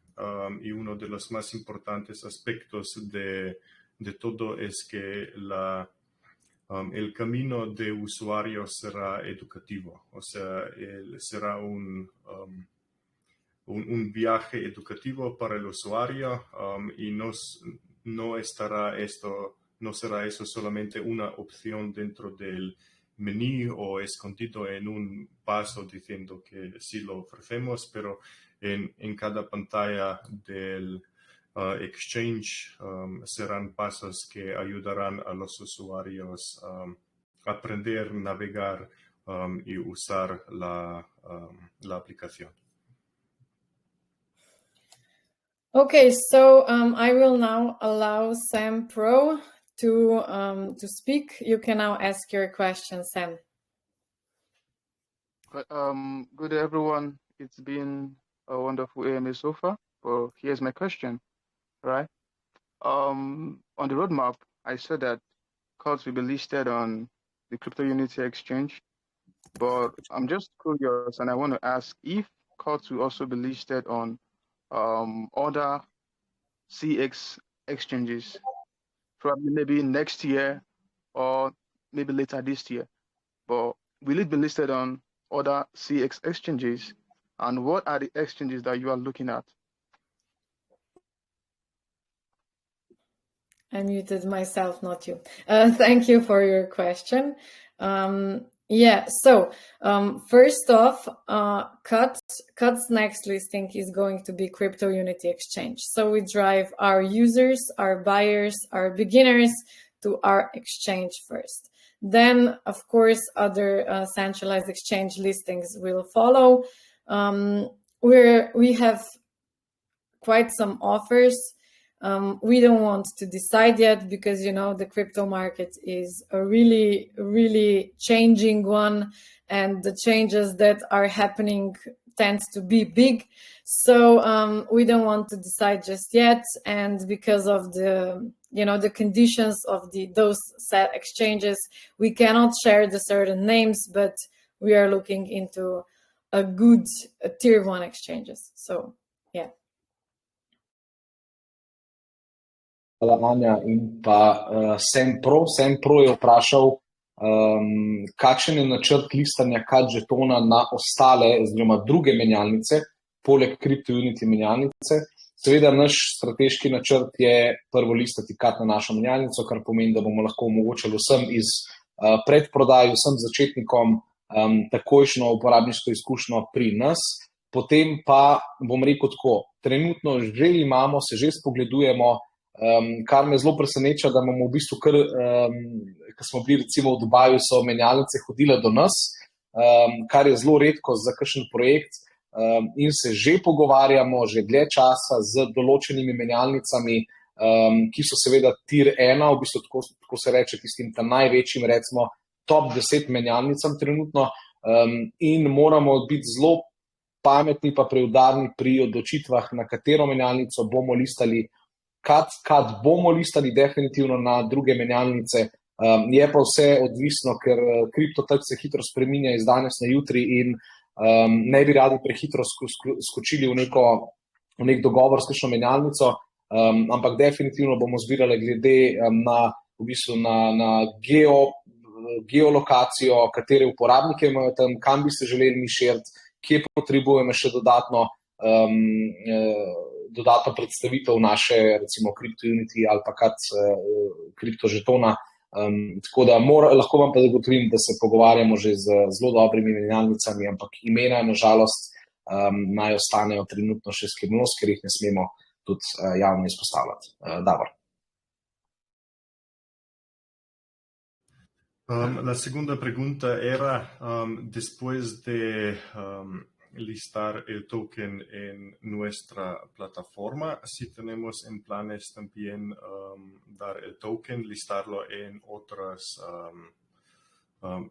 Y uno de los más importantes aspectos de todo es que el camino de usuario será educativo, o sea, será un viaje educativo para el usuario y no será eso solamente una opción dentro del menú o escondido en un paso diciendo que sí lo ofrecemos, pero en cada pantalla del exchange serán pasos que ayudarán a los usuarios a aprender, navegar y usar la aplicación. Okay, so I will now allow Sam Pro to speak. You can now ask your question, Sam. Good day, everyone. It's been a wonderful AMA so far. Well, here's my question, right? On the roadmap, I said that cards will be listed on the CryptoUnity exchange, but I'm just curious and I want to ask if cards will also be listed on other CX exchanges, probably maybe next year or maybe later this year. But will it be listed on other CX exchanges? And what are the exchanges that you are looking at? I muted myself, not you. Thank you for your question. First off, Cut's next listing is going to be CryptoUnity Exchange. So we drive our users, our buyers, our beginners to our exchange first. Then, of course, other centralized exchange listings will follow. We have quite some offers. We don't want to decide yet because, the crypto market is a really, really changing one, and the changes that are happening tends to be big. So we don't want to decide just yet. And because of the conditions of those set exchanges, we cannot share the certain names, but we are looking into a good tier 1 exchanges. So, yeah. Hvala, Anja. In pa Sam Pro je vprašal, kakšen je načrt listanja CAD žetona na ostale oziroma druge menjalnice, poleg CryptoUnity menjalnice. Seveda, naš strateški načrt je prvo listati CAD na našo menjalnico, kar pomeni, da bomo lahko omogočili vsem iz predprodaj, vsem začetnikom takojšnjo uporabniško izkušnjo pri nas. Potem pa bom rekel tako, trenutno že imamo, se že spogledujemo, kar me zelo preseneča, da imamo v bistvu kar, ko smo bili recimo v Dubaju, so menjalnice hodile do nas, kar je zelo redko za kakšen projekt, in se že pogovarjamo že dlje časa z določenimi menjalnicami, ki so seveda tier 1, v bistvu tako se reče tistim tam največjim, recimo top 10 menjalnicam trenutno, in moramo biti zelo pametni pa preudarni pri odločitvah, na katero menjalnico bomo listali. Kad bomo listali definitivno na druge menjalnice, je pa vse odvisno, ker kriptotrg se hitro spreminja iz danes na jutri in ne bi radi prehitro skočili v nek dogovor s kakšno menjalnico. ampak definitivno bomo zbirali glede na v bistvu na geolokacijo, katere uporabnike imajo tam, kam bi se želeli mi širiti, kje potrebujemo še dodatno predstavitev naše, recimo CryptoUnity ali pa kriptožetona. Tako da lahko vam pa zagotovim, da se pogovarjamo že z zelo dobrimi menjalnicami, ampak imena nažalost naj ostanejo trenutno še skrivnost, ker jih ne smemo tudi javno izpostavljati. Davor. La segunda pregunta era, después de listar el token en nuestra plataforma, si tenemos en planes también dar el token, listarlo en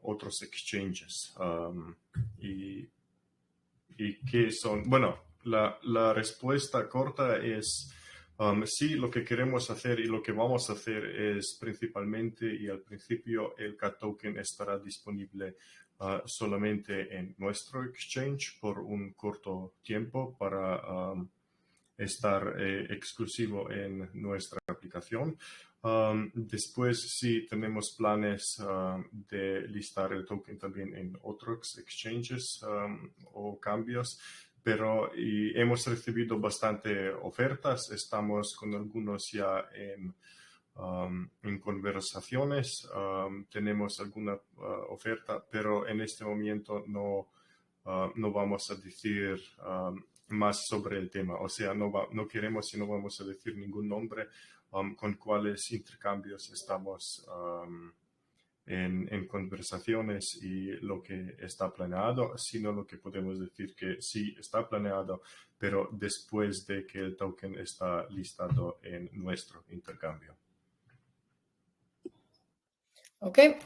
otros exchanges. Y qué son, bueno, la respuesta corta es sí, lo que queremos hacer y lo que vamos a hacer es principalmente, y al principio el token estará disponible solamente en nuestro exchange por un corto tiempo para estar exclusivo en nuestra aplicación. Después sí tenemos planes de listar el token también en otros exchanges o cambios, pero hemos recibido bastante ofertas, estamos con algunos ya en conversaciones, tenemos alguna oferta, pero en este momento no vamos a decir más sobre el tema, o sea, no queremos y no vamos a decir ningún nombre con cuáles intercambios estamos en conversaciones y lo que está planeado, sino lo que podemos decir que sí está planeado, pero después de que el token está listado en nuestro intercambio. Okay,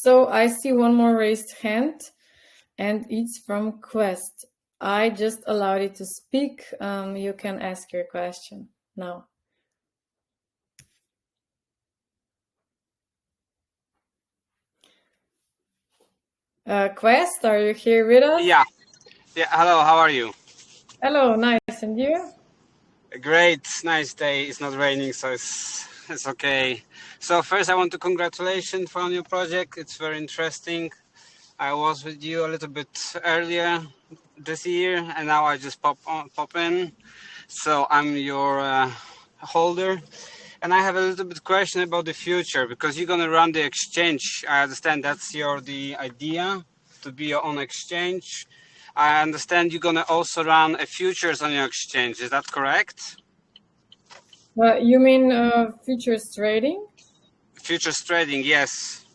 so I see one more raised hand, and it's from Quest. I just allowed you to speak. You can ask your question now. Quest, are you here with us? Yeah. Hello, how are you? Hello, nice, and you? Great, nice day. It's not raining, so it's okay. So first I want to congratulate for your project. It's very interesting. I was with you a little bit earlier this year, and now I just pop in. So I'm your holder. And I have a little bit question about the future, because you're going to run the exchange. I understand that's the idea, to be your own exchange. I understand you're going to also run a futures on your exchange. Is that correct? You mean futures trading? Futures trading, yes.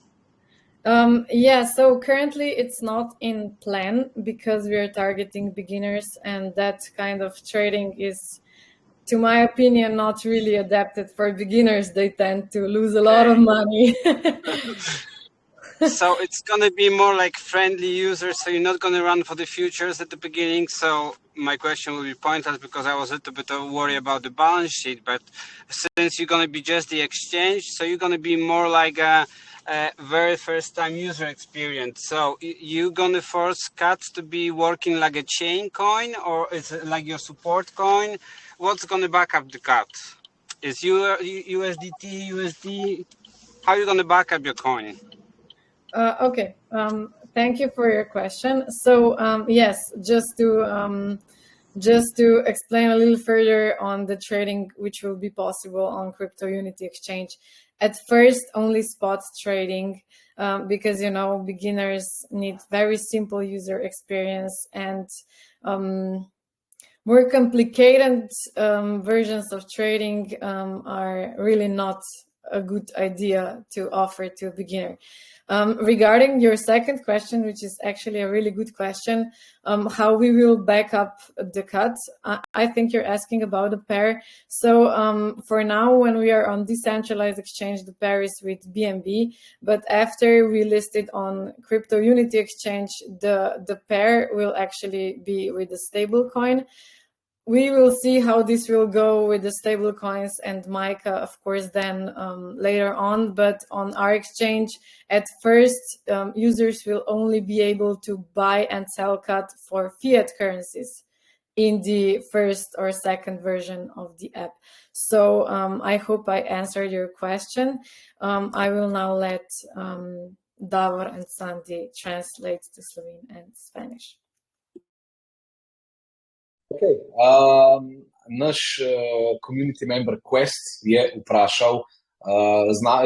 Yeah, so currently it's not in plan because we are targeting beginners, and that kind of trading is, to my opinion, not really adapted for beginners. They tend to lose a lot of money. So it's going to be more like friendly users, so you're not going to run for the futures at the beginning. So my question will be pointless because I was a little bit worried about the balance sheet. But since you're going to be just the exchange, so you're going to be more like a very first time user experience. So you're going to force CAT to be working like a chain coin, or is it like your support coin? What's going to back up the CAT? Is USDT, USD? How are you going to back up your coin? Okay, thank you for your question. So yes, just to explain a little further on the trading which will be possible on CryptoUnity exchange. At first, only spot trading, because beginners need very simple user experience, and more complicated versions of trading are really not a good idea to offer to a beginner. Regarding your second question, which is actually a really good question, how we will back up the cut, I think you're asking about a pair. So for now, when we are on decentralized exchange, the pair is with BNB, but after we list it on CryptoUnity exchange, the pair will actually be with a stable coin. We will see how this will go with the stable coins and Mica, of course, then later on. But on our exchange, at first, users will only be able to buy and sell CAT for fiat currencies. in the first or second version of the app. So I hope I answered your question. I will now let Davor and Sandy translate to Slovene and Spanish. Okay. Naš community member Quest je vprašal,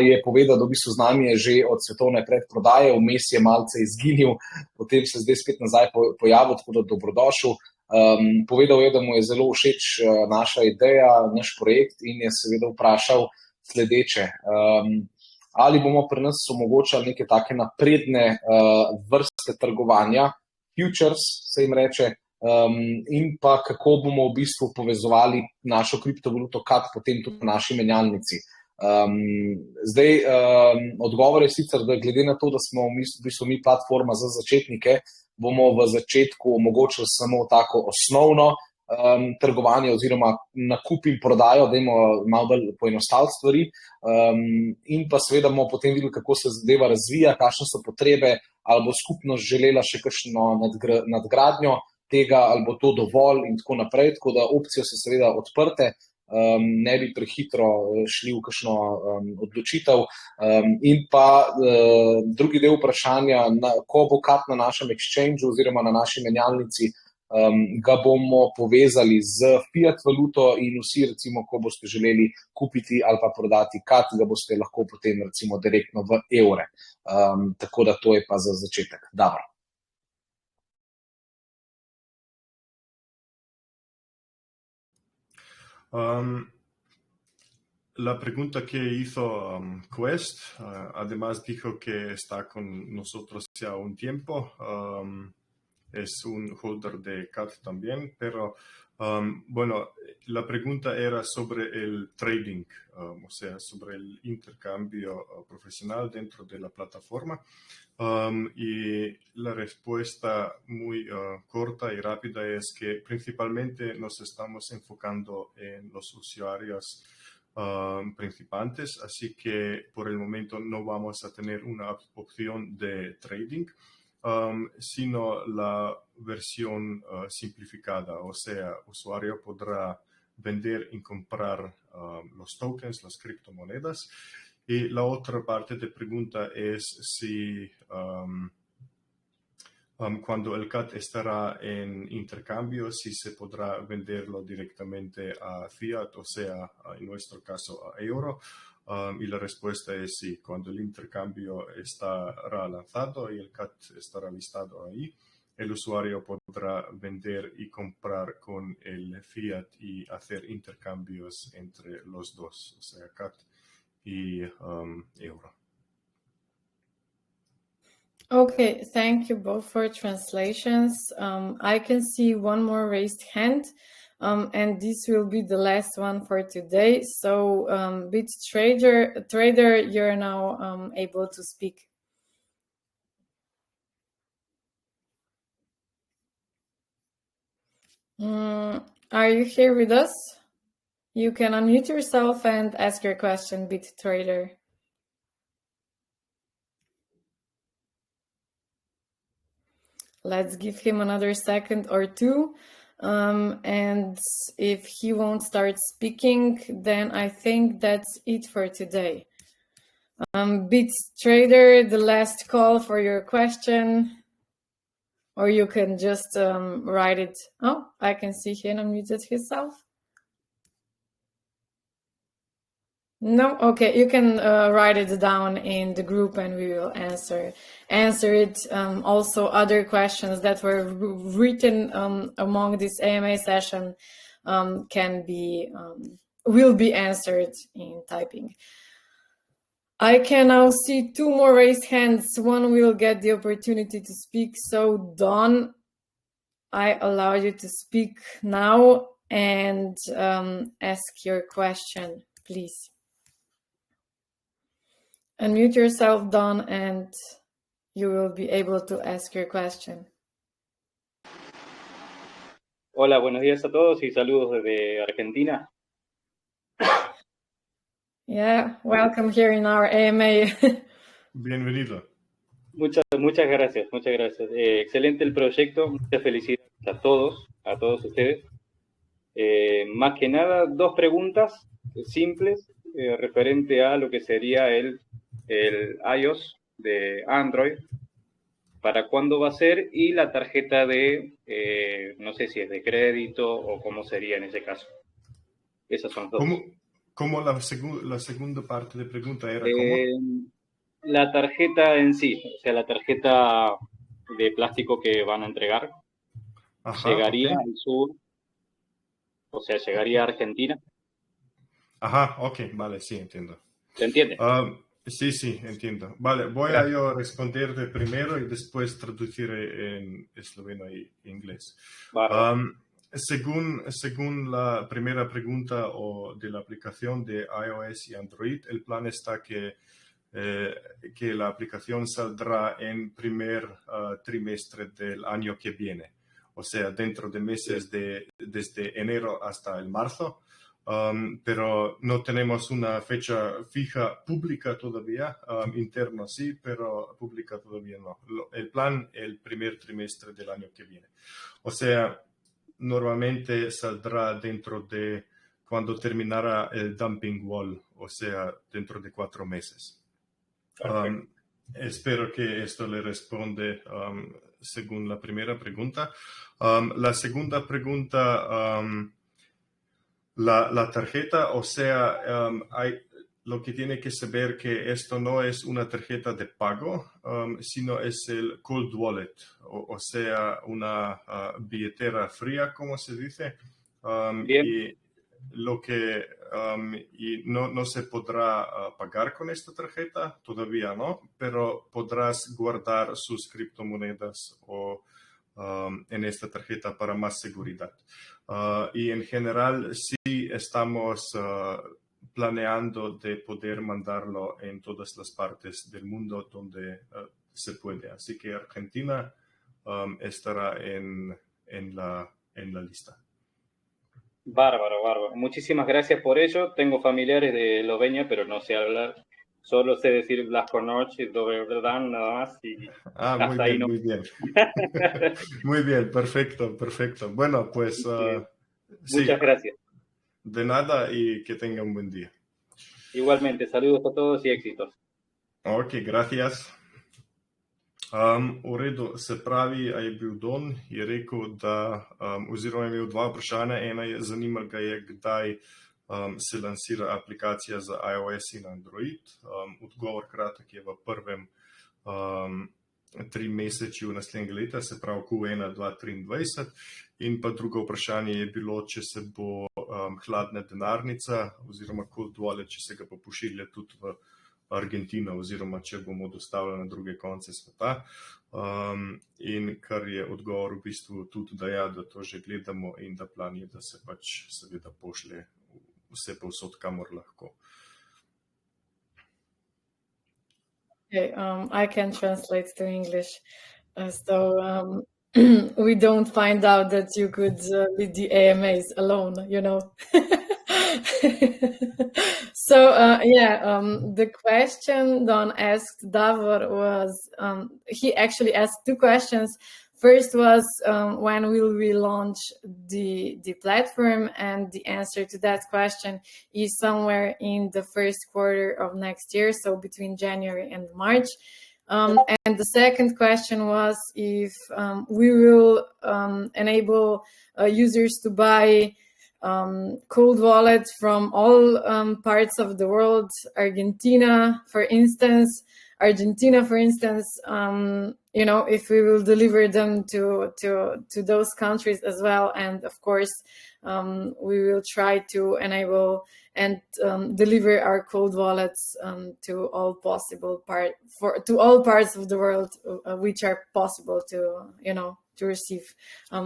je povedal, da v bistvu z nami je že od svetovne predprodaje, vmes je malce izginil, potem se zdaj spet nazaj pojavil, tako da dobrodošel. Povedal je, da mu je zelo všeč naša ideja, naš projekt in je seveda vprašal sledeče. Ali bomo pri nas omogočali neke take napredne vrste trgovanja, futures se jim reče, in pa kako bomo v bistvu povezovali našo kriptovaluto KAT potem tudi v naši menjalnici. Zdaj, odgovor je sicer, da glede na to, da smo v bistvu mi platforma za začetnike, bomo v začetku omogočili samo tako osnovno trgovanje oziroma nakup in prodajo, dajmo malo bolj poenostaviti stvari, in pa seveda bomo potem videli, kako se zadeva razvija, kakšne so potrebe, ali bo skupnost želela še kakšno nadgradnjo tega, ali bo to dovolj in tako naprej, tako da opcije so seveda odprte, ne bi prehitro šli v kakšno odločitev. In pa drugi del vprašanja, ko bo KAT na našem exchange oziroma na naši menjalnici, ga bomo povezali z fiat valuto in vsi, recimo, ko boste želeli kupiti ali pa prodati KAT, ga boste lahko potem recimo direktno v evre. Tako da to je pa za začetek. Dobro. La pregunta que hizo Quest, además dijo que está con nosotros ya un tiempo, es un holder de CAT también, pero bueno, la pregunta era sobre el trading, o sea, sobre el intercambio profesional dentro de la plataforma. Y la respuesta muy corta y rápida es que principalmente nos estamos enfocando en los usuarios principiantes, así que por el momento no vamos a tener una opción de trading, sino la versión simplificada, o sea, usuario podrá vender y comprar los tokens, las criptomonedas. Y la otra parte de pregunta es si cuando el CAT estará en intercambio, si se podrá venderlo directamente a fiat, o sea, en nuestro caso a euro. Y la respuesta es sí, cuando el intercambio estará lanzado y el CAT estará listado ahí, el usuario podrá vender y comprar con el fiat y hacer intercambios entre los dos, o sea, CAT y euro. Okay, thank you both for translations. I can see one more raised hand, and this will be the last one for today. So, Trader, you're now able to speak. Are you here with us? You can unmute yourself and ask your question, Trader. Let's give him another second or two. And if he won't start speaking, then I think that's it for today. Trader, the last call for your question. Or you can just write it. Oh, I can see he unmuted himself. No, okay, you can write it down in the group and we will answer it. Also, other questions that were written among this AMA session will be answered in typing. I can now see two more raised hands. One will get the opportunity to speak. So, Don, I allow you to speak now and ask your question, please. Unmute yourself, Don, and you will be able to ask your question. Hola, buenos días a todos y saludos desde Argentina. Yeah, welcome here in our AMA. Bienvenido. Muchas gracias, muchas gracias. Excelente el proyecto, muchas felicidades a todos ustedes. Más que nada, 2 preguntas simples referente a lo que sería el iOS de Android, para cuándo va a ser, y la tarjeta de, no sé si es de crédito o cómo sería en ese caso. Esas son 2. ¿Cómo la segunda parte de pregunta era? ¿Cómo? La tarjeta en sí, o sea, la tarjeta de plástico que van a entregar, Ajá, llegaría ok. al sur, o sea, llegaría a Argentina. Ajá, ok, vale, sí, entiendo. ¿Se entiende? Sí, entiendo. Vale, voy a yo responderte primero y después traduciré en esloveno y inglés. Según la primera pregunta de la aplicación de iOS y Android, el plan está que la aplicación saldrá en primer trimestre del año que viene, o sea, dentro de meses desde enero hasta el marzo. Pero no tenemos una fecha fija pública todavía, interno sí, pero pública todavía no. El plan, el primer trimestre del año que viene. O sea, normalmente saldrá dentro de cuando terminara el dumping wall, o sea, dentro de 4 meses. Espero que esto le responde según la primera pregunta. La segunda pregunta... La tarjeta, o sea, lo que tiene que saber que esto no es una tarjeta de pago, sino es el cold wallet, o sea, una billetera fría, como se dice. Y y no se podrá pagar con esta tarjeta, todavía no, pero podrás guardar sus criptomonedas en esta tarjeta para más seguridad. Y en general sí estamos planeando de poder mandarlo en todas las partes del mundo donde se puede. Así que Argentina estará en la lista. Bárbaro. Muchísimas gracias por ello. Tengo familiares de Eslovenia, pero no sé hablar. Solo sé decir las noches, nada más. Y muy bien, muy bien. Muy bien, perfecto. Bueno, pues sí. Muchas gracias. De nada y que tenga un buen día. Igualmente, saludos a todos y éxitos. Ok, gracias. V redu, se pravi, a je bil Don, je rekel, da oziroma je imel 2 vprašanja. Ena je, zanima ga je, kdaj se lansira aplikacija za iOS in Android. Odgovor kratek je v prvem 3 mesečju naslednjega leta, se pravi Q1 2023. In pa drugo vprašanje je bilo, če se bo hladna denarnica oziroma cold wallet, če se ga bo pošilja tudi v Argentino oziroma če bomo dostavljali na druge konce sveta. In kar je odgovor v bistvu tudi, da to že gledamo in da plan je, da se pač seveda pošlje vse povsod, kamor lahko. Okay, I can translate to English. We don't find out that you could lead the AMAs alone, you know. The question Don asked Davor was, he actually asked 2 questions. First was, when will we launch the platform? And the answer to that question is somewhere in the first quarter of next year, so between January and March. And the second question was if we will enable users to buy cold wallets from all parts of the world. Argentina, for instance, you know, if we will deliver them to those countries as well. And of course, we will try to enable and deliver our cold wallets to all parts of the world which are possible to, you know, receive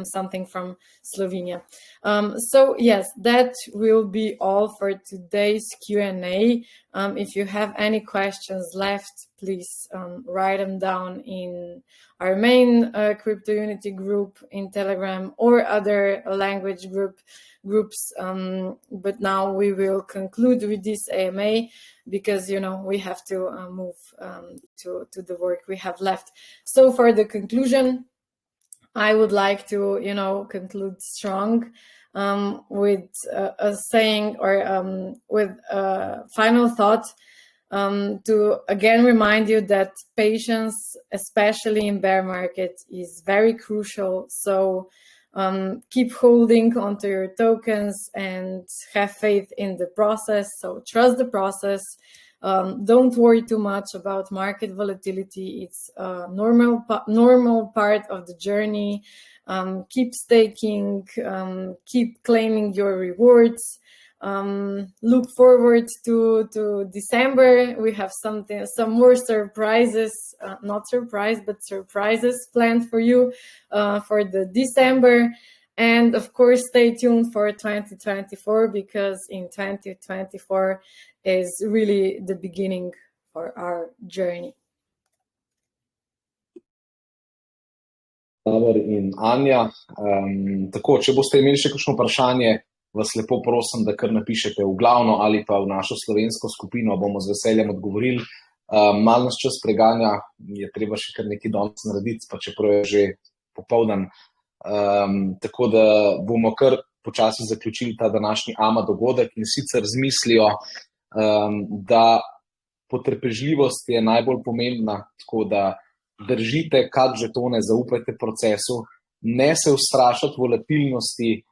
something from Slovenia. So yes, that will be all for today's Q&A. If you have any questions left, please write them down in our main CryptoUnity group in Telegram or other language groups. But now we will conclude with this AMA because, we have to move to the work we have left. So for the conclusion, I would like to, conclude strong with a saying or with a final thought to again remind you that patience, especially in bear market, is very crucial. So keep holding onto your tokens and have faith in the process. So trust the process. Don't worry too much about market volatility. It's a normal part of the journey. Keep staking, keep claiming your rewards. Look forward to December. We have some more surprises, not surprise, but surprises planned for you for the December. And of course, stay tuned for 2024 because in 2024 is really the beginning for our journey. Davor in Anja, tako, če boste imeli še kakšno vprašanje, vas lepo prosim, da kar napišete v glavno ali pa v našo slovensko skupino, bomo z veseljem odgovorili. Malo nas čas preganja, je treba še kar nekaj danes narediti, pa čeprav je že popoldan. Tako da bomo kar počasi zaključili ta današnji AMA dogodek in sicer z mislijo, da potrpežljivost je najbolj pomembna, tako da držite kad žetone, zaupajte procesu, ne se ustrašati volatilnosti,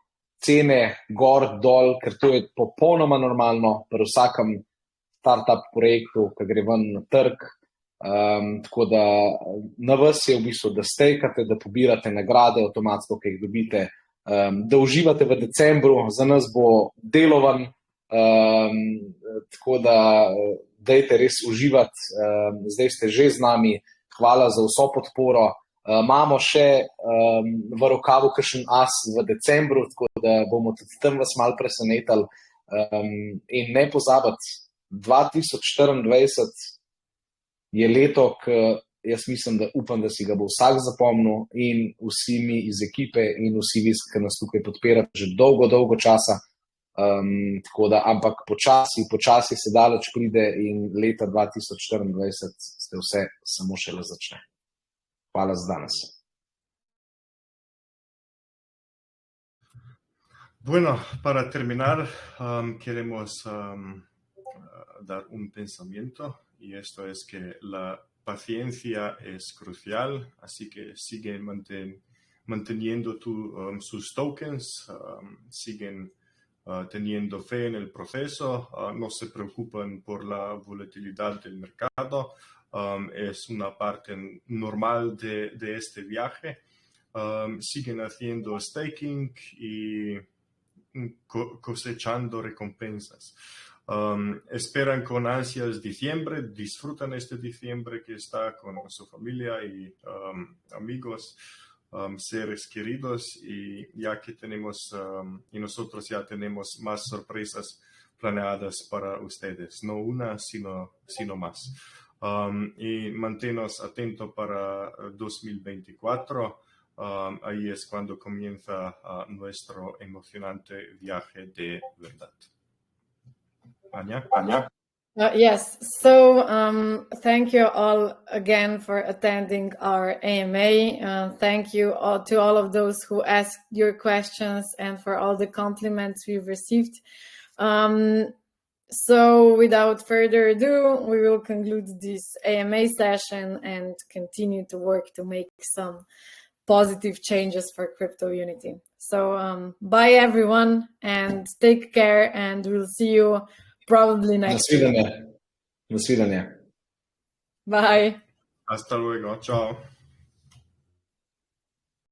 cene gor, dol, ker to je popolnoma normalno pri vsakem startup projektu, ki gre ven na trg. Tako da na vas je v bistvu, da stejkate, da pobirate nagrade avtomatsko, ki jih dobite, da uživate v decembru, za nas bo delovan, tako da dajte res uživati, zdaj ste že z nami, hvala za vso podporo. Imamo še v rokavu kakšen as v decembru, tako da bomo tudi tam vas malo presenetili. In ne pozabiti, 2024 je leto, ki jaz mislim, da upam, da si ga bo vsak zapomnil in vsi mi iz ekipe in vsi vi, ki nas tukaj podpirate že dolgo časa. Tako da, ampak počasi se daleč pride in leta 2024 ste vse samo šele začne. Hvala za danes. Bueno, para terminar, queremos dar un pensamiento y esto es que la paciencia es crucial, así que sigue manteniendo sus tokens, siguen teniendo fe en el proceso, no se preocupen por la volatilidad del mercado. Es una parte normal de este viaje. Siguen haciendo staking y cosechando recompensas. Esperan con ansias diciembre, disfrutan este diciembre que está con su familia y amigos, seres queridos, y ya que tenemos, y nosotros ya tenemos más sorpresas planeadas para ustedes, no una, sino más. Y manténnos atentos para 2024, ahí es cuando comienza nuestro emocionante viaje de verdad. Anja? Yes, so thank you all again for attending our AMA. Thank you to all of those who asked your questions and for all the compliments we've received. So without further ado, we will conclude this AMA session and continue to work to make some positive changes for CryptoUnity. So bye everyone and take care, and we'll see you probably next week. Nasvidenje. Bye. Hasta luego. Ciao.